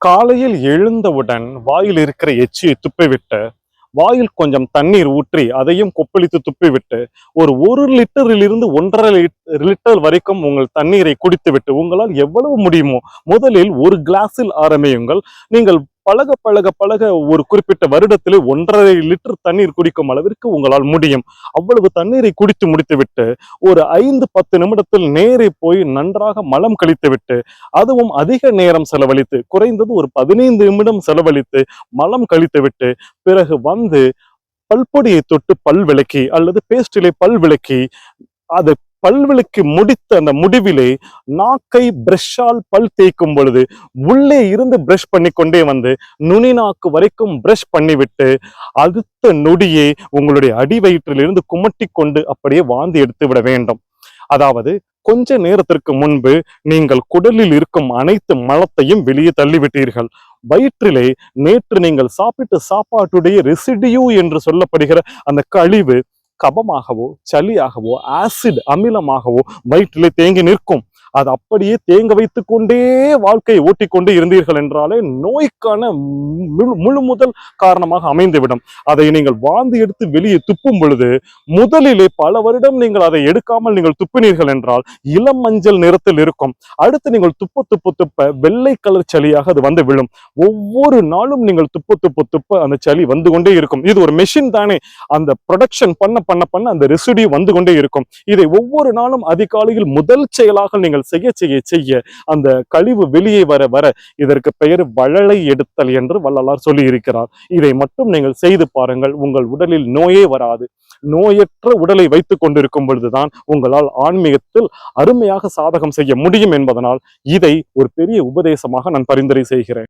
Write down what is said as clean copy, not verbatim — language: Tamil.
காலையில் எழுந்தவுடன் வாயில் இருக்கிற எச்சியை துப்பிவிட்டு, வாயில் கொஞ்சம் தண்ணீர் ஊற்றி அதையும் கொப்பளித்து துப்பிவிட்டு, ஒரு லிட்டரிலிருந்து 1.5 லிட்டர் வரைக்கும் உங்கள் தண்ணீரை குடித்துவிட்டு, உங்களால் எவ்வளவு முடியுமோ முதலில் ஒரு கிளாஸில் ஆரம்பியுங்கள். நீங்கள் பழக பழக பழக ஒரு குறிப்பிட்ட வருடத்திலே 1.5 லிட்டர் தண்ணீர் குடிக்கும் அளவிற்கு உங்களால் முடியும். அவ்வளவு தண்ணீரை குடித்து முடித்துவிட்டு ஒரு 5-10 நிமிடத்தில் நேரே போய் நன்றாக மலம் கழித்துவிட்டு, அதுவும் அதிக நேரம் செலவழித்து, குறைந்தது ஒரு 15 நிமிடம் செலவழித்து மலம் கழித்துவிட்டு, பிறகு வந்து பல்பொடியை தொட்டு பல் விளக்கி அல்லது பேஸ்டிலே பல் விளக்கி, அது பல் விளக்கி முடித்த அந்த முடிவிலே நாக்கை பிரஷால் பல் தேய்க்கும் பொழுது உள்ளே இருந்து பிரஷ் பண்ணிக்கொண்டே வந்து நுனி நாக்கு வரைக்கும் பிரஷ் பண்ணிவிட்டு, அடுத்த நொடியே உங்களுடைய அடி வயிற்றிலிருந்து குமட்டி கொண்டு அப்படியே வாந்தி எடுத்து விட வேண்டும். அதாவது கொஞ்ச நேரத்திற்கு முன்பு நீங்கள் குடலில் இருக்கும் அனைத்து மலத்தையும் வெளியே தள்ளிவிட்டீர்கள். வயிற்றிலே நேற்று நீங்கள் சாப்பிட்ட சாப்பாட்டுடைய ரெசிடியூ என்று சொல்லப்படுகிற அந்த கழிவு கபமாகவோ சளியாகவோ ஆசிட் அமிலமாகவோ வயிற்றிலே தேங்கி நிற்கும். அது அப்படியே தேங்க வைத்துக் கொண்டே வாழ்க்கையை ஓட்டிக்கொண்டே இருந்தீர்கள் என்றாலே நோய்க்கான முழு முதல் காரணமாக அமைந்துவிடும். அதை நீங்கள் வாந்தி எடுத்து வெளியே துப்பும் பொழுது, முதலிலே பல வருடம் நீங்கள் அதை எடுக்காமல் நீங்கள் துப்பினீர்கள் என்றால் இளம் மஞ்சள் நிறத்தில் இருக்கும். அடுத்து நீங்கள் துப்ப துப்ப துப்ப வெள்ளை கலர் சளியாக அது வந்து விழும். ஒவ்வொரு நாளும் நீங்கள் துப்ப துப்ப துப்ப அந்த சளி வந்து கொண்டே இருக்கும். இது ஒரு மெஷின் தானே, அந்த ப்ரொடக்ஷன் பண்ண பண்ண பண்ண அந்த ரெசிடியூ வந்து கொண்டே இருக்கும். இதை ஒவ்வொரு நாளும் அதிகாலையில் முதல் செயலாக நீங்கள் செய்ய செய்ய செய்ய அந்த கழிவு வெளியே வர வர இதற்கு பெயர் வழலை எடுத்தல் என்று வள்ளலார் சொல்லி இருக்கிறார். இதை மட்டும் நீங்கள் செய்து பாருங்கள், உங்கள் உடலில் நோயே வராது. நோயற்ற உடலை வைத்துக் கொண்டிருக்கும் பொழுதுதான் உங்களால் ஆன்மீகத்தில் அருமையாக சாதகம் செய்ய முடியும் என்பதனால் இதை ஒரு பெரிய உபதேசமாக நான் பரிந்துரை செய்கிறேன்.